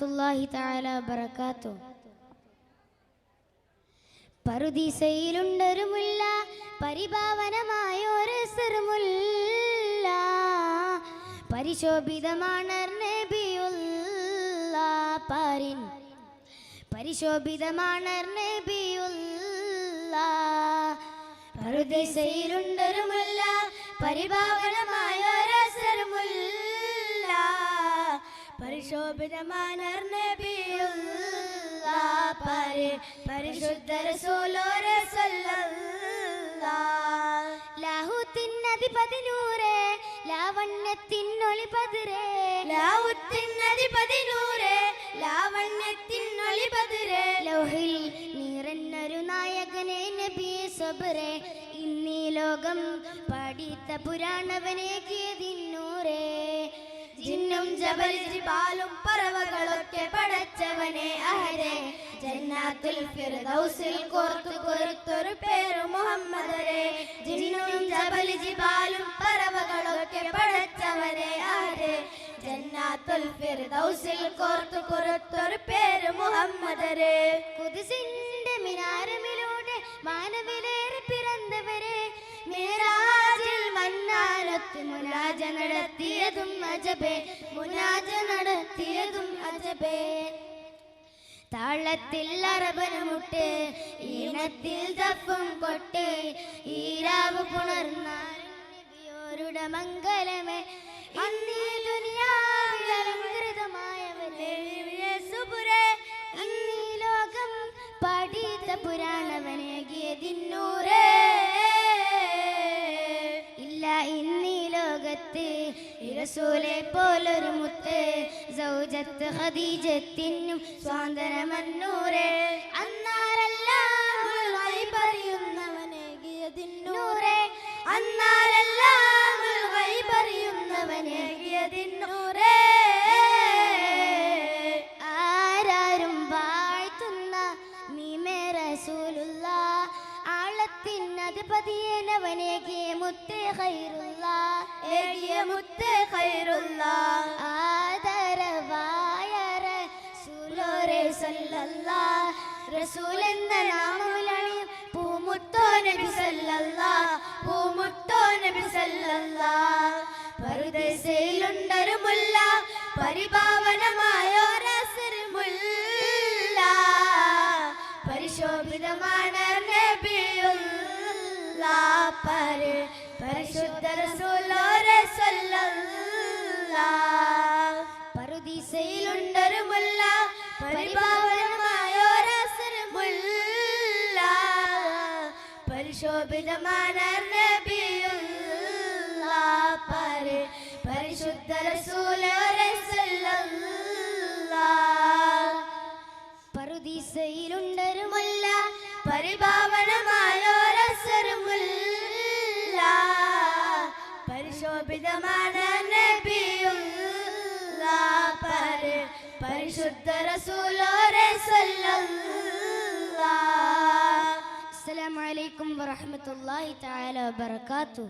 വറഹ്മത്തുള്ളാഹി തആല ബറകാതുഹു. പറുദീസയിലുണ്ടൊരു മുല്ല, പരിഭാവനമായൊരു സിർമുല്ല, പരിശോഭിതമാണ് നബിയുള്ള പാരിൻ, പരിശോഭിതമാണ് നബിയുള്ള. പറുദീസയിലുണ്ടൊരു മുല്ല, പരിഭാവനമായൊരു സിർമുല്ല, പരിശോഭിതമാണ് നബിയുള്ള പാരിൻ, പരിശുദ്ധ റസൂലുള്ളാഹി സ്വല്ലല്ലാഹ്. ലാഹുത്തിനധിപതി നൂറേ, ലാവണ്യത്തിനൊളി പതിരേ, ലാഹുത്തിനധിപതി നൂറേ, ലാവണ്യത്തിനൊളി പതിരേ, ലൗഹിൽ നിറഞ്ഞൊരു നായകനെ നബിയെ സബറേ, ഇന്നീ ലോകം പഠിത്ത പുരാണവനേകിയതിന്നൂറേ. ജിന്നും ജബൽ ജിബാലും പറവകളൊക്കെ പടച്ചവനെ അഹദേ, ജന്നാത്തുൽ ഫിർദൗസിൽ കോർത്തു കൊടുത്തൊരു പേര് മുഹമ്മദരേ. ജിന്നും ജബൽ ജിബാലും പറവകളൊക്കെ പടച്ചവനെ അഹദേ, ജന്നാത്തുൽ ഫിർദൗസിൽ കോർത്തു കൊടുത്തൊരു പേര് മുഹമ്മദരേ. ഖുദ്സിന്റെ മിനാരമിലൂടെ മാനവിലേറി പിറന്നവരെ, മിറാജിൽ മന്നാനത്ത് മുനാജ നടത്തിയതും അജബേ, മുനാജ നടത്തിയതും അജബേ. താളത്തിൽ അറബനമുട്ട്, ഈണത്തിൽ ദഫും കൊട്ട്, ഈരാവ് പുണർന്നാലും നബിയോരുടെ മംഗലമേ. ഇന്നീ ദുനിയാവിൽ അലങ്കൃതമായവനെ സുബുരേ, ഇന്നീ ലോകം പഠിത പുരാണവനേകിയതിന്നൂരേ. ഇല്ല ഇന്നീ ലോകത്ത് റസൂലെ പോലൊരു മുത്ത്, സൗജത്ത് ഖദീജത്തിനും സ്വാതന്ത്രമന്നൂരേ. അന്നാരെല്ലാം പറയുന്നവനേകിയതിന്നൂരേ, അന്നാരെല്ലാം പറയുന്നവനേകിയതിന്നൂരേ. ആരാരും വാഴ്ത്തുന്ന മീമേ റസൂലുള്ള, ആളത്തിനധിപതിയനവനേകിയ മുത്തേ ഖൈറുള്ള, ഏകിയ മുത്തേ ഖൈറുള്ള. ആദരവായ റസൂലോരേ സല്ലല്ലാഹ്, റസൂൽ എന്ന നാമമുലണിയും പൂമുത്തോ നബി സല്ലല്ലാഹ്, പൂമുത്തോ നബി സല്ലല്ലാഹ്. പറുദീസയിലുണ്ടൊരു മുല്ല, പരിഭാവനമായൊരു സിർമുല്ല, പരിശോഭിതമാണ് നബിയുള്ള പാര്, പരിശുദ്ധ റസൂലുള്ളാഹി സ്വല്ലല്ലാഹ്. പറുദീസയിലുണ്ടൊരു മുല്ല, പരിഭാവനമായൊരു സിർമുല്ല, പരിശോഭിതമാണ് നബിയുള്ള പാര്, പരിശുദ്ധ റസൂലുള്ളാഹി സ്വല്ലല്ലാഹ്. പറുദീസയിലുണ്ടൊരു മുല്ല, പരിഭാവനമായൊരു സിർമുല്ല, പരിശോഭിതമാണ് നബിയുള്ള പാര്, പരിശുദ്ധ റസൂലുള്ളാഹി സ്വല്ലല്ലാഹ്. അസ്സലാമു അലൈക്കും വറഹ്മത്തുള്ളാഹി തആല വബറകാതുഹു.